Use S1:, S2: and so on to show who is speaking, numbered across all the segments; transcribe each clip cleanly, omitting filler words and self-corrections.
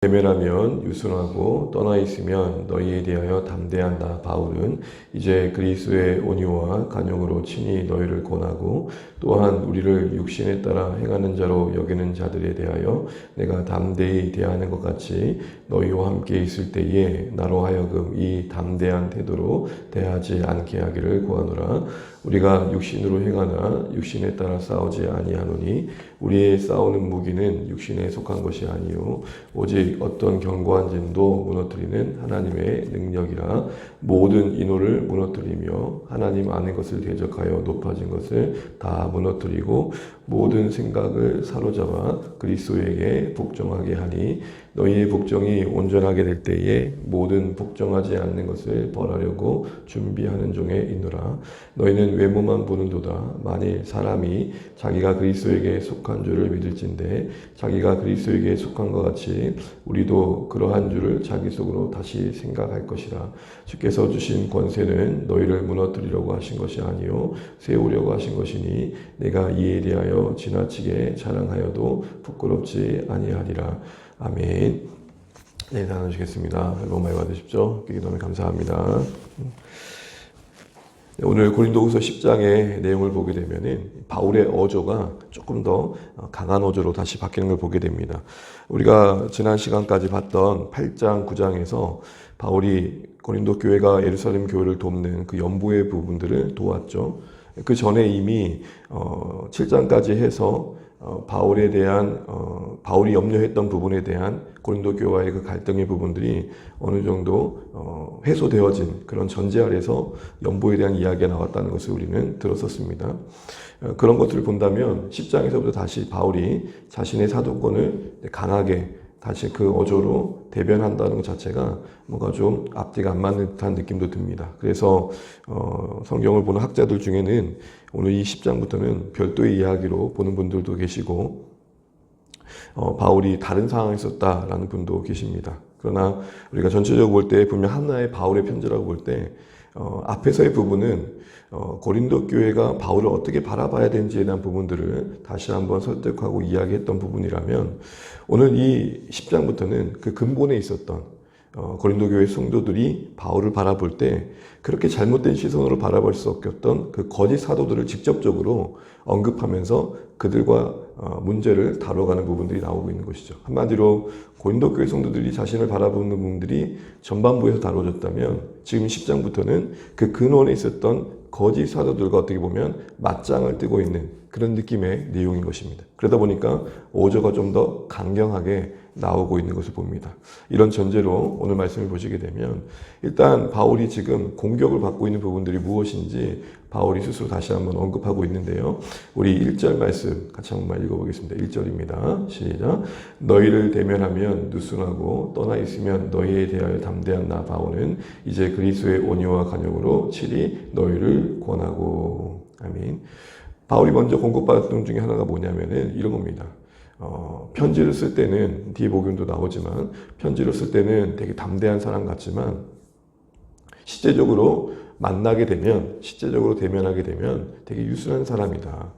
S1: 외면하면 유순하고 떠나 있으면 너희에 대하여 담대한다. 바울은 이제 그리스도의 온유와 간용으로 친히 너희를 권하고 또한 우리를 육신에 따라 행하는 자로 여기는 자들에 대하여 내가 담대히 대하는 것 같이 너희와 함께 있을 때에 나로 하여금 이 담대한 태도로 대하지 않게 하기를 구하노라. 우리가 육신으로 행하나 육신에 따라 싸우지 아니하노니 우리의 싸우는 무기는 육신에 속한 것이 아니요 오직 어떤 견고한 진도 무너뜨리는 하나님의 능력이라. 모든 인호를 무너뜨리며 하나님 아는 것을 대적하여 높아진 것을 다 무너뜨리고 모든 생각을 사로잡아 그리스도에게 복종하게 하니 너희의 복종이 온전하게 될 때에 모든 복종하지 않는 것을 벌하려고 준비하는 종에 있노라. 너희는 외모만 보는도다. 만일 사람이 자기가 그리스도에게 속한 줄을 믿을진대 자기가 그리스도에게 속한 것 같이 우리도 그러한 줄을 자기 속으로 다시 생각할 것이라. 주께서 주신 권세는 너희를 무너뜨리려고 하신 것이 아니요 세우려고 하신 것이니 내가 이에 대하여 지나치게 자랑하여도 부끄럽지 아니하리라. 아멘. 네, 나누시겠습니다. 너무 많이 받으십시오. 기도하면 감사합니다. 오늘 고린도후서 10장의 내용을 보게 되면은 바울의 어조가 조금 더 강한 어조로 다시 바뀌는 걸 보게 됩니다. 우리가 지난 시간까지 봤던 8장, 9장에서 바울이 고린도 교회가 예루살렘 교회를 돕는 그 연보의 부분들을 도왔죠. 그 전에 이미 7장까지 해서 바울에 대한 바울이 염려했던 부분에 대한 고린도 교회와의 그 갈등의 부분들이 어느 정도 해소되어진 그런 전제 아래서 연보에 대한 이야기가 나왔다는 것을 우리는 들었었습니다. 그런 것들을 본다면 10장에서부터 다시 바울이 자신의 사도권을 강하게 다시 그 어조로 대변한다는 것 자체가 뭔가 좀 앞뒤가 안 맞는 듯한 느낌도 듭니다. 그래서 성경을 보는 학자들 중에는 오늘 이 10장부터는 별도의 이야기로 보는 분들도 계시고 바울이 다른 상황에 있었다라는 분도 계십니다. 그러나 우리가 전체적으로 볼 때 분명 하나의 바울의 편지라고 볼 때 앞에서의 부분은 고린도 교회가 바울을 어떻게 바라봐야 되는지에 대한 부분들을 다시 한번 설득하고 이야기했던 부분이라면 오늘 이 10장부터는 그 근본에 있었던 고린도 교회 성도들이 바울을 바라볼 때 그렇게 잘못된 시선으로 바라볼 수 없었던 그 거짓 사도들을 직접적으로 언급하면서 그들과 문제를 다뤄가는 부분들이 나오고 있는 것이죠. 한마디로 고린도 교회 성도들이 자신을 바라보는 부분들이 전반부에서 다뤄졌다면 지금 10장부터는 그 근원에 있었던 거짓 사도들과 어떻게 보면 맞짱을 뜨고 있는 그런 느낌의 내용인 것입니다. 그러다 보니까 어조가 좀 더 강경하게 나오고 있는 것을 봅니다. 이런 전제로 오늘 말씀을 보시게 되면 일단 바울이 지금 공격을 받고 있는 부분들이 무엇인지 바울이 스스로 다시 한번 언급하고 있는데요. 우리 1절 말씀 같이 한번 읽어보겠습니다. 1절입니다. 시작. 너희를 대면하면 누순하고 떠나 있으면 너희에 대하여 담대한 나 바울은 이제 그리스도의 온유와 간용으로 칠히 너희를 권하고. 아멘. 바울이 먼저 공급받았던 중에 하나가 뭐냐면은 이런 겁니다. 편지를 쓸 때는 뒤에 복음도 나오지만 편지를 쓸 때는 되게 담대한 사람 같지만 실제적으로 만나게 되면 실제적으로 대면하게 되면 되게 유순한 사람이다.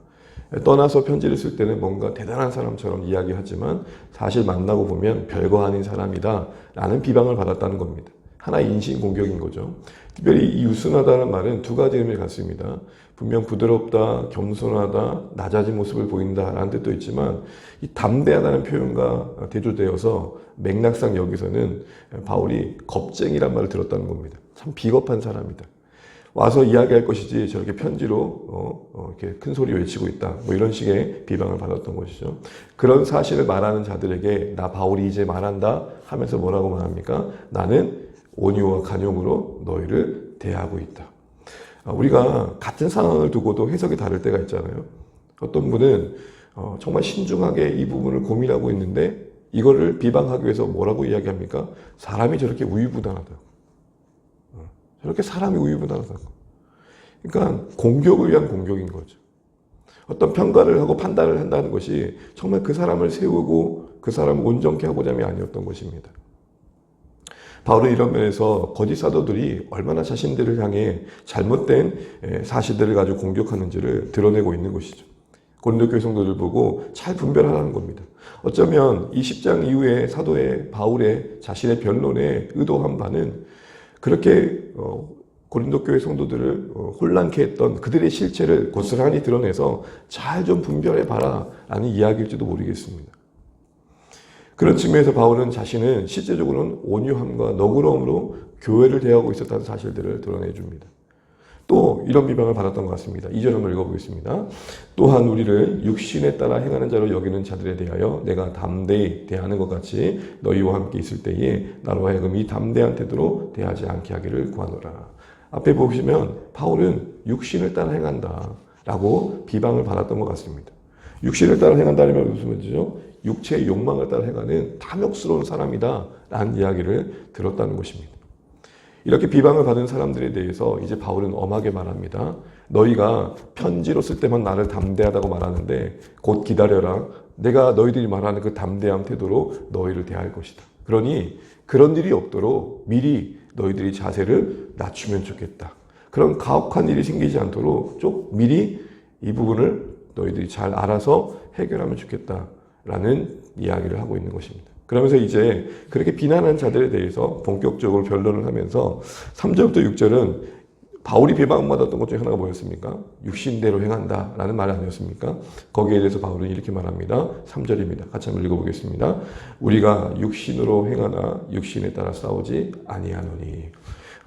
S1: 떠나서 편지를 쓸 때는 뭔가 대단한 사람처럼 이야기하지만 사실 만나고 보면 별거 아닌 사람이다 라는 비방을 받았다는 겁니다. 하나의 인신공격인 거죠. 특별히 이 유순하다는 말은 두 가지 의미를 갖습니다. 분명 부드럽다, 겸손하다, 낮아진 모습을 보인다라는 뜻도 있지만 이 담대하다는 표현과 대조되어서 맥락상 여기서는 바울이 겁쟁이란 말을 들었다는 겁니다. 참 비겁한 사람이다. 와서 이야기할 것이지 저렇게 편지로 이렇게 큰 소리 외치고 있다. 뭐 이런 식의 비방을 받았던 것이죠. 그런 사실을 말하는 자들에게 나 바울이 이제 말한다 하면서 뭐라고 말합니까? 나는 온유와 간용으로 너희를 대하고 있다. 우리가 같은 상황을 두고도 해석이 다를 때가 있잖아요. 어떤 분은 정말 신중하게 이 부분을 고민하고 있는데 이거를 비방하기 위해서 뭐라고 이야기합니까? 사람이 저렇게 우유부단하다고. 저렇게 사람이 우유부단하다고. 그러니까 공격을 위한 공격인 거죠. 어떤 평가를 하고 판단을 한다는 것이 정말 그 사람을 세우고 그 사람을 온전케 하고자 함이 아니었던 것입니다. 바울은 이런 면에서 거짓 사도들이 얼마나 자신들을 향해 잘못된 사실들을 가지고 공격하는지를 드러내고 있는 것이죠. 고린도 교회 성도들 보고 잘 분별하라는 겁니다. 어쩌면 이 10장 이후에 사도의 바울의 자신의 변론에 의도한 바는 그렇게 고린도 교회 성도들을 혼란케 했던 그들의 실체를 고스란히 드러내서 잘 좀 분별해 봐라 라는 이야기일지도 모르겠습니다. 그런 측면에서 바울은 자신은 실제적으로는 온유함과 너그러움으로 교회를 대하고 있었다는 사실들을 드러내 줍니다. 또 이런 비방을 받았던 것 같습니다. 2절 한번 읽어보겠습니다. 또한 우리를 육신에 따라 행하는 자로 여기는 자들에 대하여 내가 담대히 대하는 것 같이 너희와 함께 있을 때에 나로 하여금 이 담대한 태도로 대하지 않게 하기를 구하노라. 앞에 보시면 바울은 육신을 따라 행한다 라고 비방을 받았던 것 같습니다. 육신을 따라 행한다는 무슨 말이죠? 육체의 욕망을 따라 행하는 탐욕스러운 사람이다 라는 이야기를 들었다는 것입니다. 이렇게 비방을 받은 사람들에 대해서 이제 바울은 엄하게 말합니다. 너희가 편지로 쓸 때만 나를 담대하다고 말하는데 곧 기다려라. 내가 너희들이 말하는 그 담대한 태도로 너희를 대할 것이다. 그러니 그런 일이 없도록 미리 너희들이 자세를 낮추면 좋겠다. 그런 가혹한 일이 생기지 않도록 좀 미리 이 부분을 너희들이 잘 알아서 해결하면 좋겠다라는 이야기를 하고 있는 것입니다. 그러면서 이제 그렇게 비난한 자들에 대해서 본격적으로 변론을 하면서 3절부터 6절은 바울이 비방받았던 것 중에 하나가 뭐였습니까? 육신대로 행한다 라는 말 아니었습니까? 거기에 대해서 바울은 이렇게 말합니다. 3절입니다. 같이 한번 읽어보겠습니다. 우리가 육신으로 행하나 육신에 따라 싸우지 아니하노니.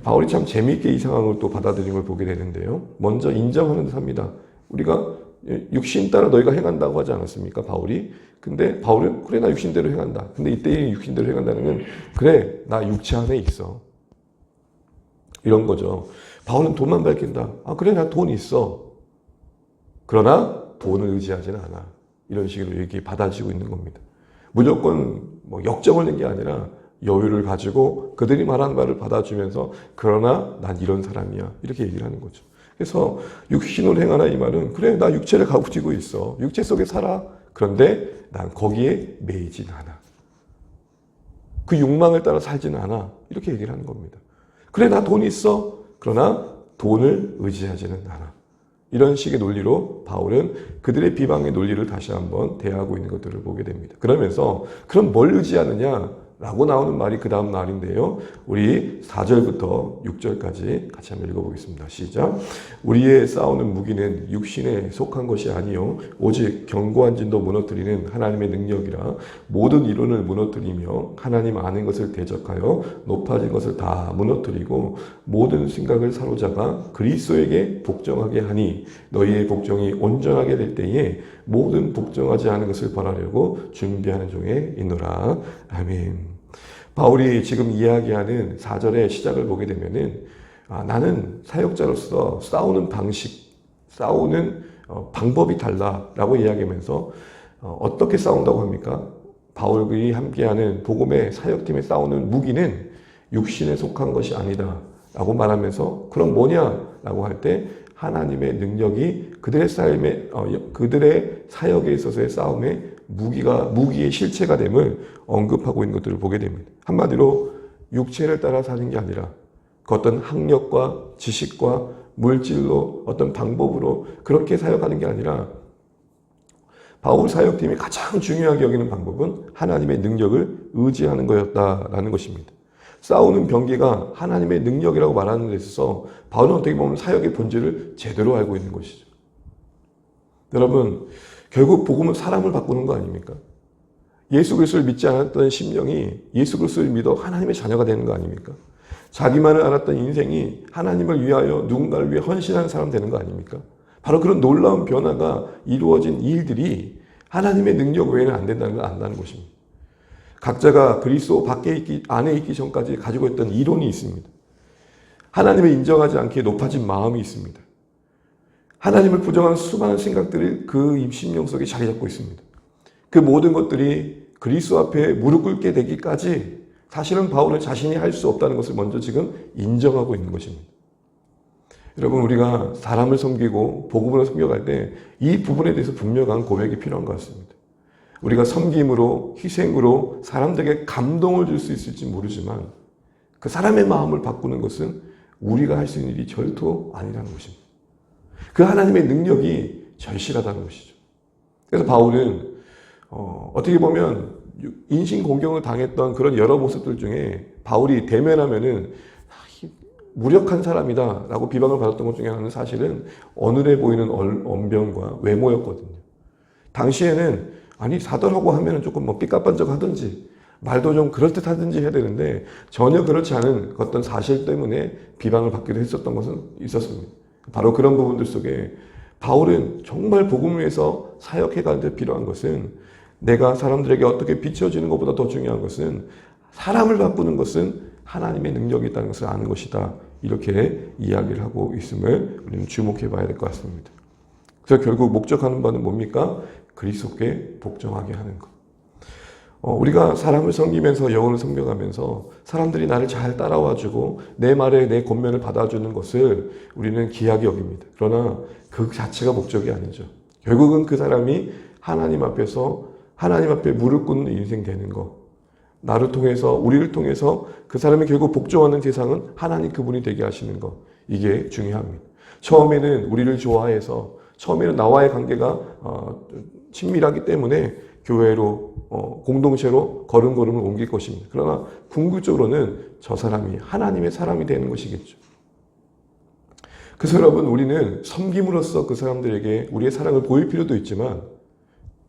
S1: 바울이 참 재미있게 이 상황을 또 받아들인 걸 보게 되는데요. 먼저 인정하는 듯 합니다. 우리가 육신 따라 너희가 행한다고 하지 않았습니까? 바울이. 근데 바울은 그래 나 육신대로 행한다. 근데 이때 육신대로 행한다는 건 그래 나 육체 안에 있어. 이런 거죠. 바울은 돈만 밝힌다. 아 그래 나 돈 있어. 그러나 돈을 의지하지는 않아. 이런 식으로 얘기 받아지고 있는 겁니다. 무조건 뭐 역정을 낸 게 아니라 여유를 가지고 그들이 말하는 말을 받아주면서 그러나 난 이런 사람이야. 이렇게 얘기를 하는 거죠. 그래서 육신으로 행하나 이 말은 그래 나 육체를 가지고 있어. 육체 속에 살아. 그런데 난 거기에 매이진 않아. 그 욕망을 따라 살지는 않아. 이렇게 얘기를 하는 겁니다. 그래 나 돈 있어. 그러나 돈을 의지하지는 않아. 이런 식의 논리로 바울은 그들의 비방의 논리를 다시 한번 대하고 있는 것들을 보게 됩니다. 그러면서 그럼 뭘 의지하느냐? 라고 나오는 말이 그 다음 말인데요. 우리 4절부터 6절까지 같이 한번 읽어보겠습니다. 시작. 우리의 싸우는 무기는 육신에 속한 것이 아니요 오직 견고한 진도 무너뜨리는 하나님의 능력이라 모든 이론을 무너뜨리며 하나님 아는 것을 대적하여 높아진 것을 다 무너뜨리고 모든 생각을 사로잡아 그리스도에게 복종하게 하니 너희의 복종이 온전하게 될 때에 모든 복종하지 않은 것을 벌하려고 준비하는 중에 있노라. 아멘. 바울이 지금 이야기하는 4절의 시작을 보게 되면은 나는 사역자로서 싸우는 방식, 싸우는 방법이 달라라고 이야기하면서 어떻게 싸운다고 합니까? 바울이 함께하는 복음의 사역팀에 싸우는 무기는 육신에 속한 것이 아니다 라고 말하면서 그럼 뭐냐라고 할 때 하나님의 능력이 그들의 삶에 그들의 사역에 있어서의 싸움에 무기의 실체가 됨을 언급하고 있는 것들을 보게 됩니다. 한마디로 육체를 따라 사는 게 아니라 그 어떤 학력과 지식과 물질로 어떤 방법으로 그렇게 사역하는 게 아니라 바울 사역팀이 가장 중요하게 여기는 방법은 하나님의 능력을 의지하는 거였다라는 것입니다. 싸우는 병기가 하나님의 능력이라고 말하는 데 있어서 바울은 어떻게 보면 사역의 본질을 제대로 알고 있는 것이죠. 여러분 결국 복음은 사람을 바꾸는 거 아닙니까? 예수 그리스도를 믿지 않았던 심령이 예수 그리스도를 믿어 하나님의 자녀가 되는 거 아닙니까? 자기만을 알았던 인생이 하나님을 위하여 누군가를 위해 헌신하는 사람 되는 거 아닙니까? 바로 그런 놀라운 변화가 이루어진 일들이 하나님의 능력 외에는 안 된다는 걸 안다는 것입니다. 각자가 그리스도 안에 있기 전까지 가지고 있던 이론이 있습니다. 하나님을 인정하지 않기에 높아진 마음이 있습니다. 하나님을 부정하는 수많은 생각들이 그 심령 속에 자리 잡고 있습니다. 그 모든 것들이 그리스도 앞에 무릎 꿇게 되기까지 사실은 바울은 자신이 할 수 없다는 것을 먼저 지금 인정하고 있는 것입니다. 여러분 우리가 사람을 섬기고 복음으로 섬겨갈 때 이 부분에 대해서 분명한 고백이 필요한 것 같습니다. 우리가 섬김으로 희생으로 사람들에게 감동을 줄 수 있을지 모르지만 그 사람의 마음을 바꾸는 것은 우리가 할 수 있는 일이 절도 아니라는 것입니다. 그 하나님의 능력이 절실하다는 것이죠. 그래서 바울은 어떻게 보면 인신공격을 당했던 그런 여러 모습들 중에 바울이 대면하면은 무력한 사람이다 라고 비방을 받았던 것 중에 하나는 사실은 어눌해 보이는 언변과 외모였거든요. 당시에는 아니 사도라고 하면은 조금 뭐 삐까뻔쩍하든지 말도 좀 그럴듯하든지 해야 되는데 전혀 그렇지 않은 어떤 사실 때문에 비방을 받기도 했었던 것은 있었습니다. 바로 그런 부분들 속에 바울은 정말 복음을 위해서 사역해 가는데 필요한 것은 내가 사람들에게 어떻게 비춰지는 것보다 더 중요한 것은 사람을 바꾸는 것은 하나님의 능력이 있다는 것을 아는 것이다. 이렇게 이야기를 하고 있음을 우리는 주목해 봐야 될 것 같습니다. 그래서 결국 목적하는 바는 뭡니까? 그리스도께 복종하게 하는 것. 우리가 사람을 섬기면서 영혼을 섬겨가면서 사람들이 나를 잘 따라와주고 내 말에 내 권면을 받아주는 것을 우리는 귀하게 여깁니다. 그러나 그 자체가 목적이 아니죠. 결국은 그 사람이 하나님 앞에서 하나님 앞에 무릎 꿇는 인생 되는 것. 나를 통해서 우리를 통해서 그 사람이 결국 복종하는 대상은 하나님 그분이 되게 하시는 것. 이게 중요합니다. 처음에는 우리를 좋아해서 처음에는 나와의 관계가 친밀하기 때문에 교회로 공동체로 걸음걸음을 옮길 것입니다. 그러나 궁극적으로는 저 사람이 하나님의 사람이 되는 것이겠죠. 그래서 여러분 우리는 섬김으로써 그 사람들에게 우리의 사랑을 보일 필요도 있지만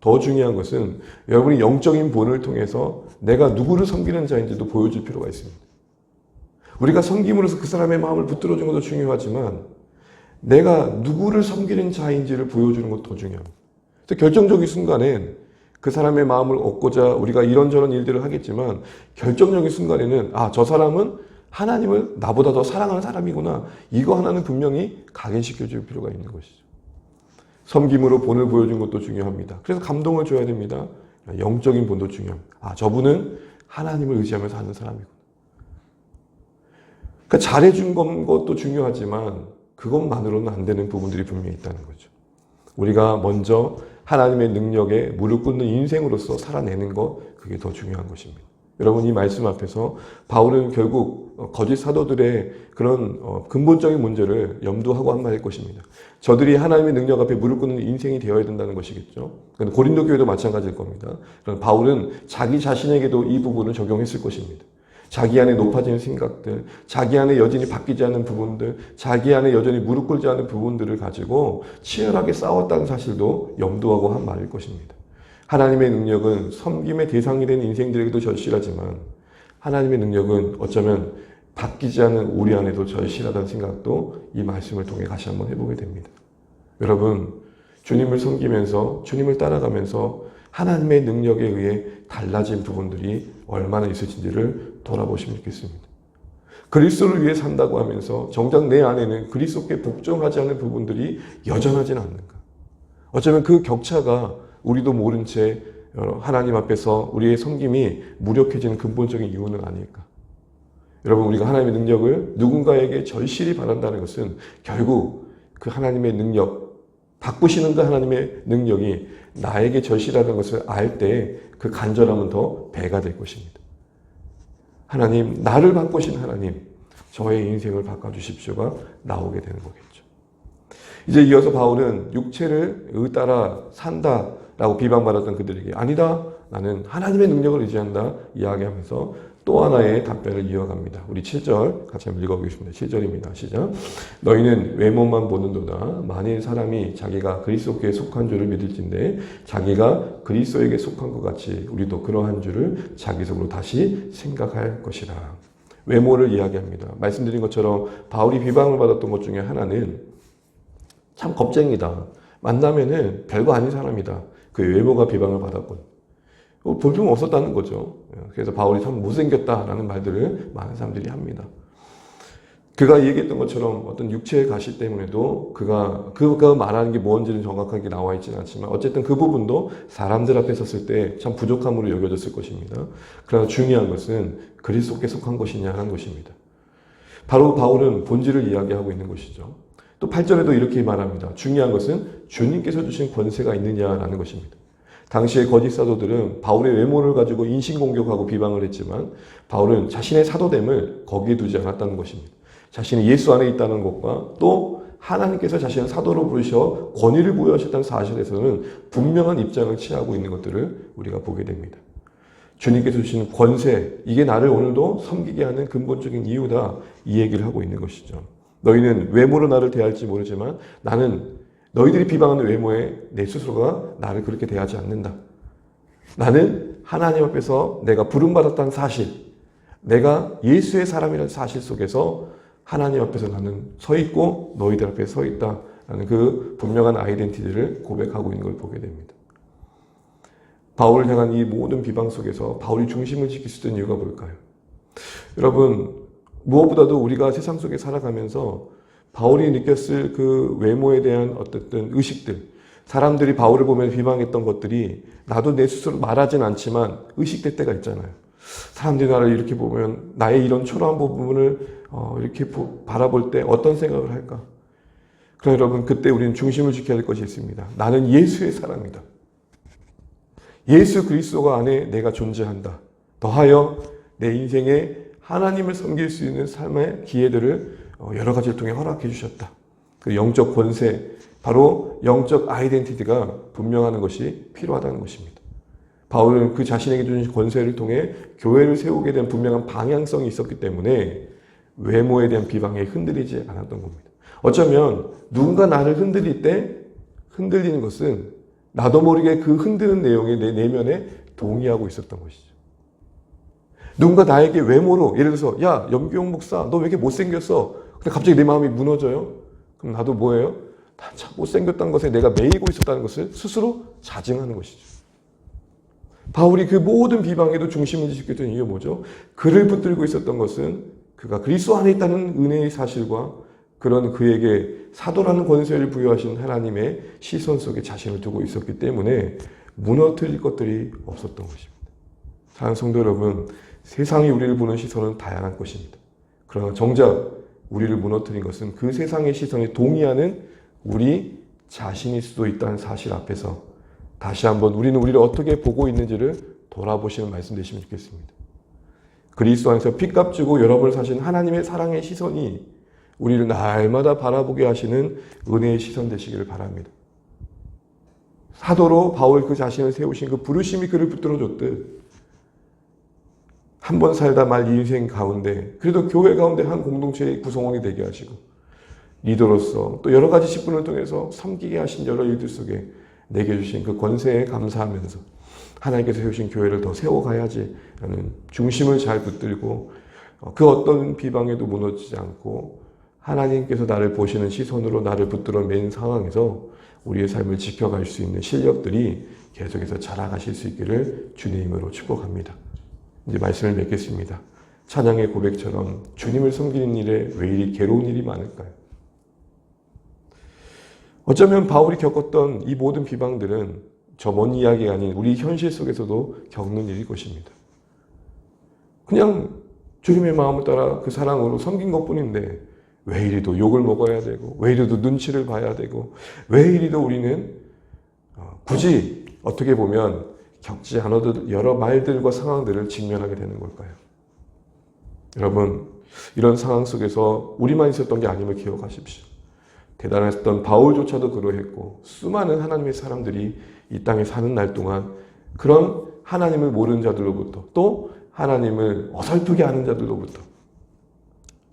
S1: 더 중요한 것은 여러분이 영적인 본을 통해서 내가 누구를 섬기는 자인지도 보여줄 필요가 있습니다. 우리가 섬김으로써 그 사람의 마음을 붙들어주는 것도 중요하지만 내가 누구를 섬기는 자인지를 보여주는 것도 더 중요합니다. 그래서 결정적인 순간엔 그 사람의 마음을 얻고자 우리가 이런저런 일들을 하겠지만 결정적인 순간에는 저 사람은 하나님을 나보다 더 사랑하는 사람이구나. 이거 하나는 분명히 각인시켜줄 필요가 있는 것이죠. 섬김으로 본을 보여준 것도 중요합니다. 그래서 감동을 줘야 됩니다. 영적인 본도 중요합니다. 저분은 하나님을 의지하면서 하는 사람이구나. 그러니까 잘해준 것도 중요하지만 그것만으로는 안 되는 부분들이 분명히 있다는 거죠. 우리가 먼저 하나님의 능력에 무릎 꿇는 인생으로서 살아내는 것, 그게 더 중요한 것입니다. 여러분 이 말씀 앞에서 바울은 결국 거짓 사도들의 그런 근본적인 문제를 염두하고 한 말일 것입니다. 저들이 하나님의 능력 앞에 무릎 꿇는 인생이 되어야 된다는 것이겠죠. 고린도 교회도 마찬가지일 겁니다. 그럼 바울은 자기 자신에게도 이 부분을 적용했을 것입니다. 자기 안에 높아지는 생각들, 자기 안에 여전히 바뀌지 않는 부분들, 자기 안에 여전히 무릎 꿇지 않는 부분들을 가지고 치열하게 싸웠다는 사실도 염두하고 한 말일 것입니다. 하나님의 능력은 섬김의 대상이 된 인생들에게도 절실하지만 하나님의 능력은 어쩌면 바뀌지 않는 우리 안에도 절실하다는 생각도 이 말씀을 통해 다시 한번 해보게 됩니다. 여러분, 주님을 섬기면서 주님을 따라가면서 하나님의 능력에 의해 달라진 부분들이 얼마나 있을지를 돌아보시면 좋겠습니다. 그리스도를 위해 산다고 하면서 정작 내 안에는 그리스도께 복종하지 않는 부분들이 여전하진 않는가. 어쩌면 그 격차가 우리도 모른 채 하나님 앞에서 우리의 섬김이 무력해지는 근본적인 이유는 아닐까. 여러분 우리가 하나님의 능력을 누군가에게 절실히 바란다는 것은 결국 그 하나님의 능력, 바꾸시는 그 하나님의 능력이 나에게 절실하다는 것을 알 때 그 간절함은 더 배가 될 것입니다. 하나님, 나를 바꾸신 하나님, 저의 인생을 바꿔주십시오가 나오게 되는 거겠죠. 이제 이어서 바울은 육체를 따라 산다라고 비방받았던 그들에게 아니다, 나는 하나님의 능력을 의지한다 이야기하면서 또 하나의 답변을 이어갑니다. 우리 7절 같이 한번 읽어보겠습니다. 7절입니다. 시작. 너희는 외모만 보는도다. 만일 사람이 자기가 그리스도께 속한 줄을 믿을진데 자기가 그리스도에게 속한 것 같이 우리도 그러한 줄을 자기 속으로 다시 생각할 것이라. 외모를 이야기합니다. 말씀드린 것처럼 바울이 비방을 받았던 것 중에 하나는 참 겁쟁이다. 만나면은 별거 아닌 사람이다. 그 외모가 비방을 받았거든요. 볼품 없었다는 거죠. 그래서 바울이 참 못생겼다라는 말들을 많은 사람들이 합니다. 그가 얘기했던 것처럼 어떤 육체의 가시 때문에도 그가 말하는 게 뭔지는 정확하게 나와 있지는 않지만 어쨌든 그 부분도 사람들 앞에 섰을 때 참 부족함으로 여겨졌을 것입니다. 그러나 중요한 것은 그리스도께 속한 것이냐 하는 것입니다. 바로 바울은 본질을 이야기하고 있는 것이죠. 또 8절에도 이렇게 말합니다. 중요한 것은 주님께서 주신 권세가 있느냐라는 것입니다. 당시의 거짓 사도들은 바울의 외모를 가지고 인신공격하고 비방을 했지만 바울은 자신의 사도됨을 거기에 두지 않았다는 것입니다. 자신이 예수 안에 있다는 것과 또 하나님께서 자신을 사도로 부르셔 권위를 부여하셨다는 사실에서는 분명한 입장을 취하고 있는 것들을 우리가 보게 됩니다. 주님께서 주시는 권세, 이게 나를 오늘도 섬기게 하는 근본적인 이유다, 이 얘기를 하고 있는 것이죠. 너희는 외모로 나를 대할지 모르지만 나는 너희들이 비방하는 외모에 내 스스로가 나를 그렇게 대하지 않는다. 나는 하나님 앞에서 내가 부름받았다는 사실, 내가 예수의 사람이라는 사실 속에서 하나님 앞에서 나는 서 있고 너희들 앞에 서 있다라는 그 분명한 아이덴티티를 고백하고 있는 걸 보게 됩니다. 바울을 향한 이 모든 비방 속에서 바울이 중심을 지킬 수 있는 이유가 뭘까요? 여러분, 무엇보다도 우리가 세상 속에 살아가면서 바울이 느꼈을 그 외모에 대한 어떤 의식들, 사람들이 바울을 보면 비방했던 것들이 나도 내 스스로 말하진 않지만 의식될 때가 있잖아요. 사람들이 나를 이렇게 보면 나의 이런 초라한 부분을 이렇게 바라볼 때 어떤 생각을 할까? 그러나 여러분, 그때 우리는 중심을 지켜야 할 것이 있습니다. 나는 예수의 사람이다. 예수 그리스도가 안에 내가 존재한다. 더하여 내 인생에 하나님을 섬길 수 있는 삶의 기회들을 여러 가지를 통해 허락해 주셨다. 그 영적 권세, 바로 영적 아이덴티티가 분명하는 것이 필요하다는 것입니다. 바울은 그 자신에게 주신 권세를 통해 교회를 세우게 된 분명한 방향성이 있었기 때문에 외모에 대한 비방에 흔들리지 않았던 겁니다. 어쩌면 누군가 나를 흔들릴 때 흔들리는 것은 나도 모르게 그 흔드는 내용에 내 내면에 동의하고 있었던 것이죠. 누군가 나에게 외모로, 예를 들어서 야, 염기용 목사 너 왜 이렇게 못생겼어? 근데 갑자기 내 마음이 무너져요? 그럼 나도 뭐예요? 나 참 못생겼다는 것에 내가 매이고 있었다는 것을 스스로 자증하는 것이죠. 바울이 그 모든 비방에도 중심을 지켰던 이유가 뭐죠? 그를 붙들고 있었던 것은 그가 그리스도 안에 있다는 은혜의 사실과 그런 그에게 사도라는 권세를 부여하신 하나님의 시선 속에 자신을 두고 있었기 때문에 무너뜨릴 것들이 없었던 것입니다. 사랑하는 성도 여러분, 세상이 우리를 보는 시선은 다양한 것입니다. 그러나 정작 우리를 무너뜨린 것은 그 세상의 시선에 동의하는 우리 자신일 수도 있다는 사실 앞에서 다시 한번 우리는 우리를 어떻게 보고 있는지를 돌아보시는 말씀 되시면 좋겠습니다. 그리스도 안에서 피값 주고 여러 번 사신 하나님의 사랑의 시선이 우리를 날마다 바라보게 하시는 은혜의 시선 되시기를 바랍니다. 사도로 바울 그 자신을 세우신 그 부르심이 그를 붙들어줬듯 한 번 살다 말 인생 가운데 그래도 교회 가운데 한 공동체의 구성원이 되게 하시고 리더로서 또 여러 가지 직분을 통해서 섬기게 하신 여러 일들 속에 내게 주신 그 권세에 감사하면서 하나님께서 세우신 교회를 더 세워가야지라는 중심을 잘 붙들고 그 어떤 비방에도 무너지지 않고 하나님께서 나를 보시는 시선으로 나를 붙들어 맨 상황에서 우리의 삶을 지켜갈 수 있는 실력들이 계속해서 자라가실 수 있기를 주님의 이름으로 축복합니다. 이제 말씀을 맺겠습니다. 찬양의 고백처럼 주님을 섬기는 일에 왜 이리 괴로운 일이 많을까요? 어쩌면 바울이 겪었던 이 모든 비방들은 저 먼 이야기가 아닌 우리 현실 속에서도 겪는 일일 것입니다. 그냥 주님의 마음을 따라 그 사랑으로 섬긴 것뿐인데 왜 이리도 욕을 먹어야 되고 왜 이리도 눈치를 봐야 되고 왜 이리도 우리는 굳이 어떻게 보면 겪지 않아도 여러 말들과 상황들을 직면하게 되는 걸까요? 여러분, 이런 상황 속에서 우리만 있었던 게 아님을 기억하십시오. 대단했던 바울조차도 그러했고 수많은 하나님의 사람들이 이 땅에 사는 날 동안 그런 하나님을 모르는 자들로부터 또 하나님을 어설프게 하는 자들로부터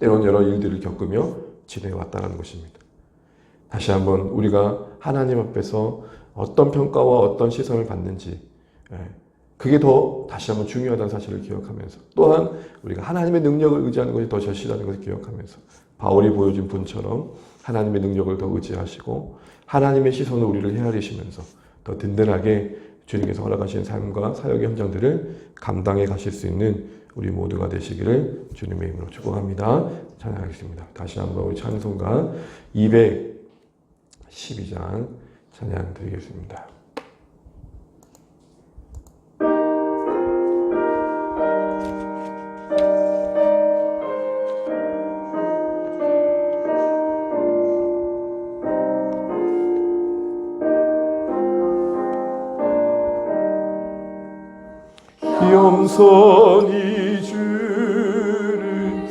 S1: 때론 여러 일들을 겪으며 지내왔다는 것입니다. 다시 한번 우리가 하나님 앞에서 어떤 평가와 어떤 시선을 받는지 그게 더 다시 한번 중요하다는 사실을 기억하면서 또한 우리가 하나님의 능력을 의지하는 것이 더 절실하다는 것을 기억하면서 바울이 보여준 분처럼 하나님의 능력을 더 의지하시고 하나님의 시선으로 우리를 헤아리시면서 더 든든하게 주님께서 허락하신 삶과 사역의 현장들을 감당해 가실 수 있는 우리 모두가 되시기를 주님의 이름으로 축복합니다. 찬양하겠습니다. 다시 한번 우리 찬송가 212장 찬양 드리겠습니다. 영선이 주를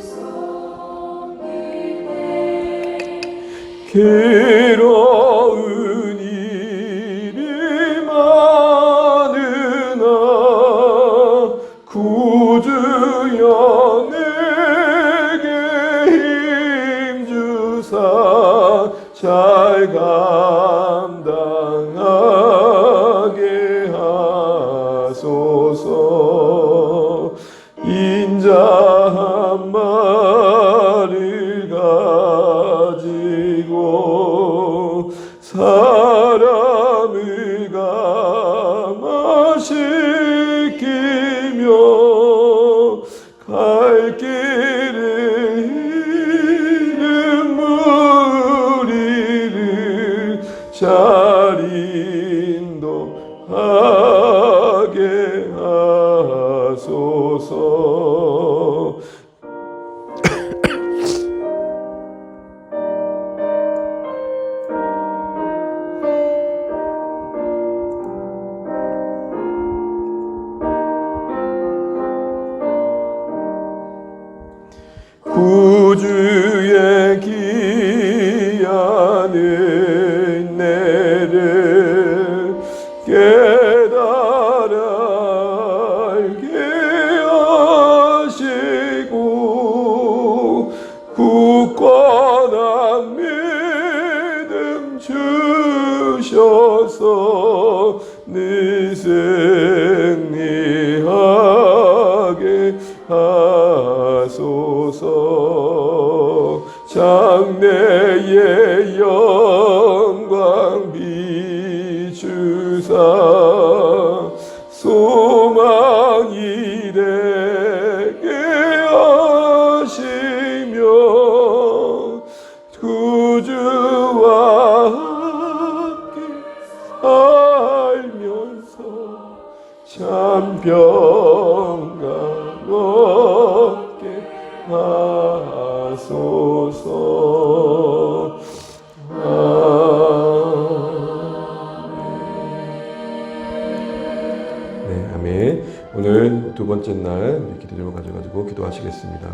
S1: 괴로운 일이 많으나 구주여 내게 힘주사 잘 감당하게 하소서. 인자 한 마리를 가지고 사람을 감화시키며 갈 길을 잃은 무리를 잘 인도하게 하소서. 구주의 귀한 은혜를 깨달아 알게 하시고 굳건한 믿음 주셔서 늘 승리하게 하소서. 장래의 영광 비추사 소망이 되게 하시며 구주와 함께 살면서 참 평강 얻게 하소서. 네, 아멘. 오늘 두 번째 날 기도 제목 가져가지고 기도하시겠습니다.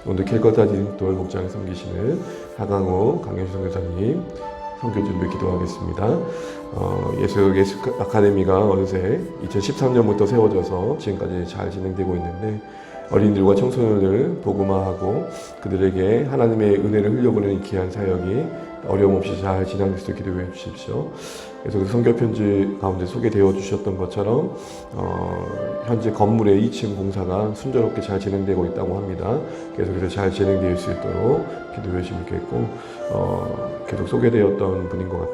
S1: 오늘 캘커타 디딤돌 목장에 섬기시는 하강호 강현수 선교사님 선교 준비 기도하겠습니다. 예수 아카데미가 어느새 2013년부터 세워져서 지금까지 잘 진행되고 있는데 어린이들과 청소년을 복음화하고 그들에게 하나님의 은혜를 흘려보내는 귀한 사역이 어려움 없이 잘 진행될 수 있게 기도해 주십시오. 그래서 그 선교 편지 가운데 소개되어 주셨던 것처럼 현재 건물의 2층 공사가 순조롭게 잘 진행되고 있다고 합니다. 계속해서 잘 진행될 수 있도록 기도해 주시면 좋겠고 계속 소개되었던 분인 것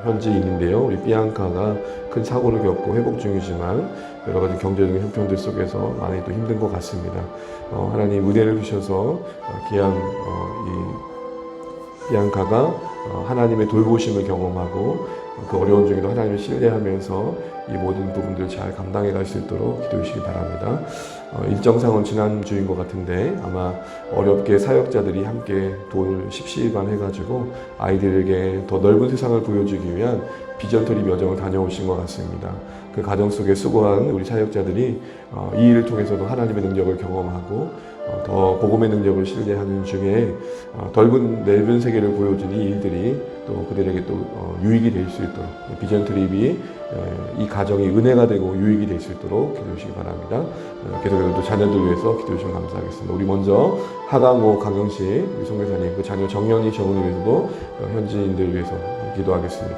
S1: 현지인인데요. 우리 비앙카가 큰 사고를 겪고 회복 중이지만 여러 가지 경제적인 형편들 속에서 많이 또 힘든 것 같습니다. 하나님 은혜를 주셔서 귀한 이 비앙카가 하나님의 돌보심을 경험하고 그 어려운 중에도 하나님을 신뢰하면서 이 모든 부분들을 잘 감당해 갈 수 있도록 기도해 주시기 바랍니다. 일정상은 지난주인 것 같은데 아마 어렵게 사역자들이 함께 돌 10시간 해가지고 아이들에게 더 넓은 세상을 보여주기 위한 비전 트립 여정을 다녀오신 것 같습니다. 그 과정 속에 수고한 우리 사역자들이 이 일을 통해서도 하나님의 능력을 경험하고 더 복음의 능력을 신뢰하는 중에 넓은 세계를 보여준 이 일들이 또 그들에게 또 유익이 될 수 있도록 비전 트립이 이 가정이 은혜가 되고 유익이 될 수 있도록 기도해 주시기 바랍니다. 계속해서 또 자녀들 위해서 기도해 주시면 감사하겠습니다. 우리 먼저 하강호 강영식 우리 선교사님 그 자녀 정연이 정은을 위해서도 현지인들 위해서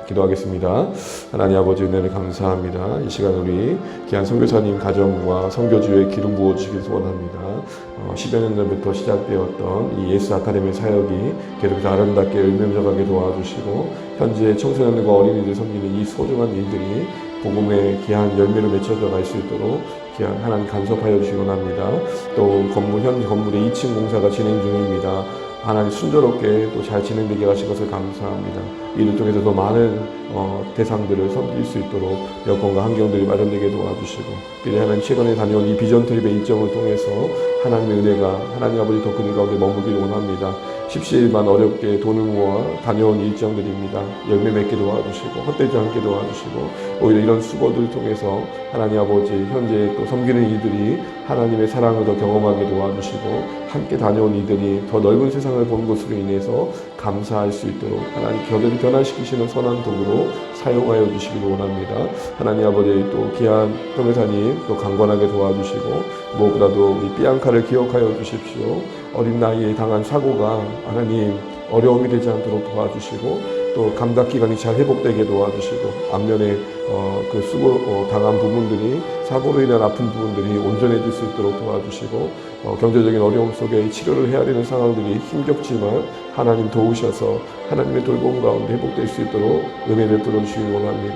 S1: 기도하겠습니다. 하나님 아버지 은혜를 감사합니다. 이 시간 우리 귀한 선교사님 가정과 선교주에 기름 부어주시길 소원합니다. 10여 년 전부터 시작되었던 이 예수 아카데미 사역이 계속해서 아름답게 열매져가게 도와주시고 현재 청소년들과 어린이들 섬기는 이 소중한 일들이 복음의 귀한 열매로 맺혀져 갈 수 있도록 귀한 하나님 간섭하여 주시기 원합니다. 또 현재 건물의 2층 공사가 진행 중입니다. 하나님 순조롭게 또 잘 진행되게 하신 것을 감사합니다. 이를 통해서 더 많은 대상들을 섬길 수 있도록 여건과 환경들이 마련되게 도와주시고 그래 하나님 최근에 다녀온 이 비전 트립의 일정을 통해서 하나님의 은혜가 하나님 아버지 더 그들 가운데 머물기를 원합니다. 십시일반 어렵게 돈을 모아 다녀온 일정들입니다. 열매 맺게 도와주시고 헛되지 않게 도와주시고 오히려 이런 수고들을 통해서 하나님 아버지 현재 또 섬기는 이들이 하나님의 사랑을 더 경험하게 도와주시고 함께 다녀온 이들이 더 넓은 세상을 본 것으로 인해서 감사할 수 있도록 하나님 저들을 변화시키시는 선한 도구로 사용하여 주시기를 원합니다. 하나님 아버지 또 귀한 평회사님 또 강건하게 도와주시고 무엇보다도 우리 비앙카를 기억하여 주십시오. 어린 나이에 당한 사고가 하나님 어려움이 되지 않도록 도와주시고 또 감각기관이 잘 회복되게 도와주시고 앞면에 그 수고 당한 부분들이 사고로 인한 아픈 부분들이 온전해질 수 있도록 도와주시고 경제적인 어려움 속에 치료를 해야 되는 상황들이 힘겹지만 하나님 도우셔서 하나님의 돌봄 가운데 회복될 수 있도록 은혜 베풀어 주시기 원합니다.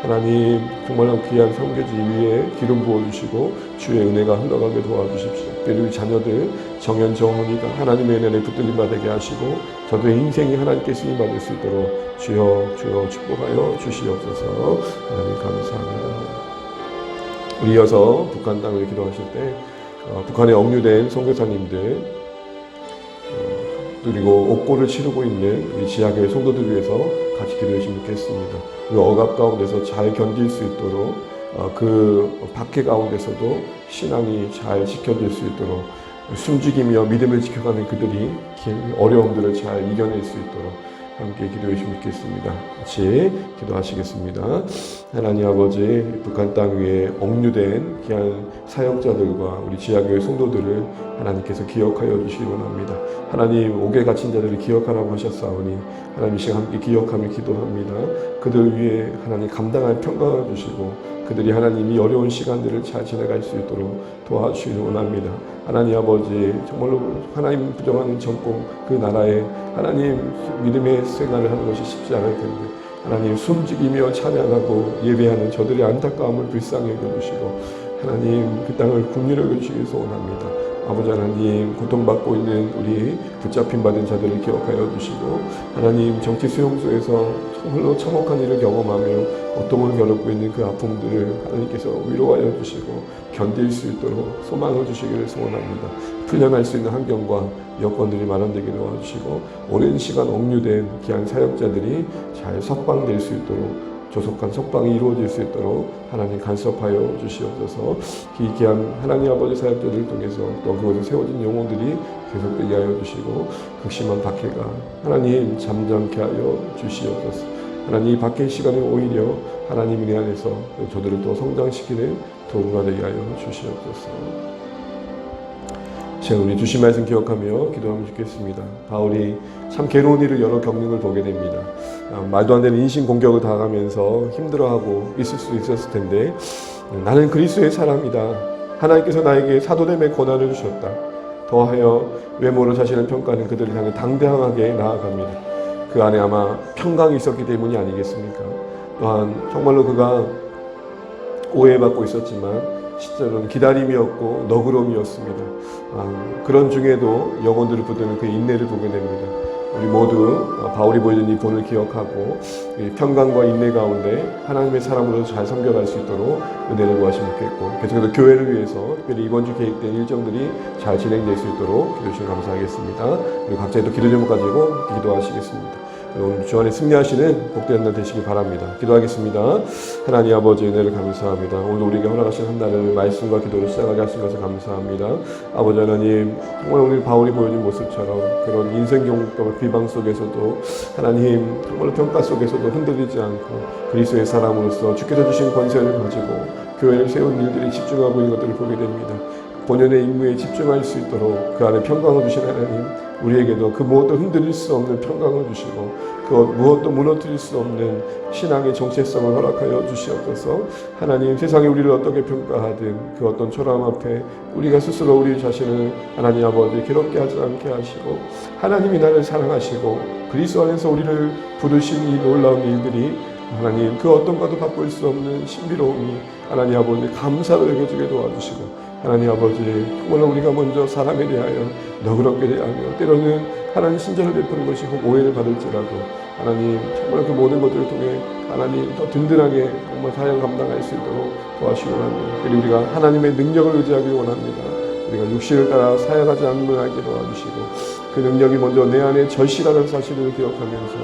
S1: 하나님 정말 귀한 선교지 위에 기름 부어주시고 주의 은혜가 흘러가게 도와주십시오. 특별히 우리 자녀들 정연 정훈이가 하나님의 은혜를 붙들림 받게 하시고 저들의 인생이 하나님께 쓰임받을 수 있도록 주여 축복하여 주시옵소서. 하나님 감사합니다. 우리 이어서 북한 땅을 기도하실 때 북한에 억류된 선교사님들 그리고 옥고를 치르고 있는 우리 지하교회 성도들 위해서 같이 기도해 주시면 좋겠습니다. 그 억압 가운데서 잘 견딜 수 있도록 그 박해 가운데서도 신앙이 잘 지켜질 수 있도록 숨죽이며 믿음을 지켜가는 그들이 어려움들을 잘 이겨낼 수 있도록 함께 기도해 주시면 좋겠습니다. 같이 기도하시겠습니다. 하나님 아버지 북한 땅 위에 억류된 귀한 사역자들과 우리 지하교회 성도들을 하나님께서 기억하여 주시기 원합니다. 하나님 옥에 갇힌 자들을 기억하라고 하셨사오니 하나님 이 시간 함께 기억하며 기도합니다. 그들 위해 하나님 감당할 평강을 주시고 그들이 하나님이 어려운 시간들을 잘 지나갈 수 있도록 도와주시기 원합니다. 하나님 아버지 정말로 하나님 부정하는 정권 그 나라에 하나님 믿음의 생활을 하는 것이 쉽지 않을 텐데 하나님 숨죽이며 찬양하고 예배하는 저들의 안타까움을 불쌍히 여겨주시고 하나님 그 땅을 국리를 여겨주시기 소원합니다. 아버지 하나님 고통받고 있는 우리 붙잡힘 받은 자들을 기억하여 주시고 하나님 정치 수용소에서 정말로 참혹한 일을 경험하며 고통을 겪고 있는 그 아픔들을 하나님께서 위로하여 주시고 견딜 수 있도록 소망을 주시기를 소원합니다. 풀려날 수 있는 환경과 여건들이 마련되게 도와주시고 오랜 시간 억류된 귀한 사역자들이 잘 석방될 수 있도록 조속한 석방이 이루어질 수 있도록 하나님 간섭하여 주시옵소서. 이 귀한 하나님 아버지 사역자들을 통해서 또 그곳에 세워진 영혼들이 계속되게 하여 주시고 극심한 박해가 하나님 잠잠케 하여 주시옵소서. 하나님 이 박해의 시간에 오히려 하나님 은혜 안에서 저들을 또 성장시키는 도구가 되게 하여 주시옵소서. 제가 우리 주신 말씀 기억하며 기도하면 좋겠습니다. 바울이 참 괴로운 일을 여러 겪는 보게 됩니다. 말도 안 되는 인신 공격을 당하면서 힘들어하고 있을 수 있었을 텐데 나는 그리스도의 사람이다. 하나님께서 나에게 사도됨의 권한을 주셨다. 더하여 외모로 자신을 평가하는 그들을 향해 당당하게 나아갑니다. 그 안에 아마 평강이 있었기 때문이 아니겠습니까? 또한 정말로 그가 오해받고 있었지만 실제로는 기다림이었고 너그러움이었습니다. 그런 중에도 영혼들을 붙드는 그의 인내를 보게 됩니다. 우리 모두 바울이 보여준 이 본을 기억하고 이 평강과 인내 가운데 하나님의 사람으로 잘 섬겨갈 수 있도록 은혜를 구하시면 좋겠고 계속해서 교회를 위해서 특별히 이번 주 계획된 일정들이 잘 진행될 수 있도록 기도해 주시면 감사하겠습니다. 그리고 각자의 또 기도 제목 가지고 기도하시겠습니다. 오늘 주 안에 승리하시는 복된 날 되시길 바랍니다. 기도하겠습니다. 하나님 아버지 은혜를 감사합니다. 오늘 우리에게 허락하신 한 날을 말씀과 기도를 시작하게 하신 것을 감사합니다. 아버지 하나님 정말 오늘 바울이 보여준 모습처럼 그런 인생 경험과 비방 속에서도 하나님 정말 평가 속에서도 흔들리지 않고 그리스도의 사람으로서 주께서 주신 권세를 가지고 교회를 세운 일들이 집중하고 있는 것들을 보게 됩니다. 본연의 임무에 집중할 수 있도록 그 안에 평강을 주신 하나님 우리에게도 그 무엇도 흔들릴 수 없는 평강을 주시고 그 무엇도 무너뜨릴 수 없는 신앙의 정체성을 허락하여 주시옵소서. 하나님 세상이 우리를 어떻게 평가하든 그 어떤 초라함 앞에 우리가 스스로 우리 자신을 하나님 아버지 괴롭게 하지 않게 하시고 하나님이 나를 사랑하시고 그리스도 안에서 우리를 부르신 이 놀라운 일들이 하나님 그 어떤 것도 바꿀 수 없는 신비로움이 하나님 아버지 감사를 여겨주게 도와주시고 하나님 아버지 정말로 우리가 먼저 사람에 대하여 너그럽게 대하며 때로는 하나님 신전을 베푸는 것이 혹 오해를 받을지라도 하나님 정말 그 모든 것들을 통해 하나님 더 든든하게 정말 사역 감당할 수 있도록 도와주시기 원합니다. 그리고 우리가 하나님의 능력을 의지하기 원합니다. 우리가 육신을 따라 사역하지 않는 분에게 도와주시고 그 능력이 먼저 내 안에 절실하다는 사실을 기억하면서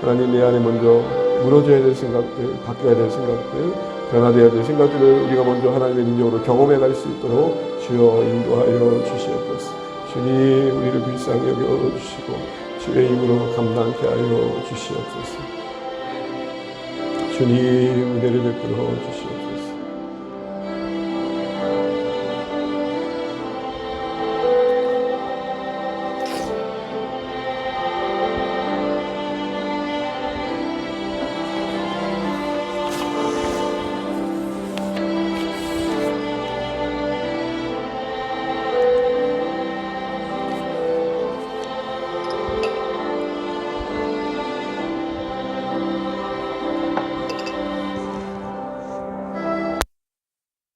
S1: 하나님 내 안에 먼저 무너져야 될 생각들, 바뀌어야 될 생각들, 변화되어야 될 생각들을 우리가 먼저 하나님의 능력으로 경험해 갈 수 있도록 주여 인도하여 주시옵소서. 주님 우리를 불쌍히 여겨주시고 주의 힘으로 감당케 하여 주시옵소서. 주님 은혜를 베풀어 주시옵소서.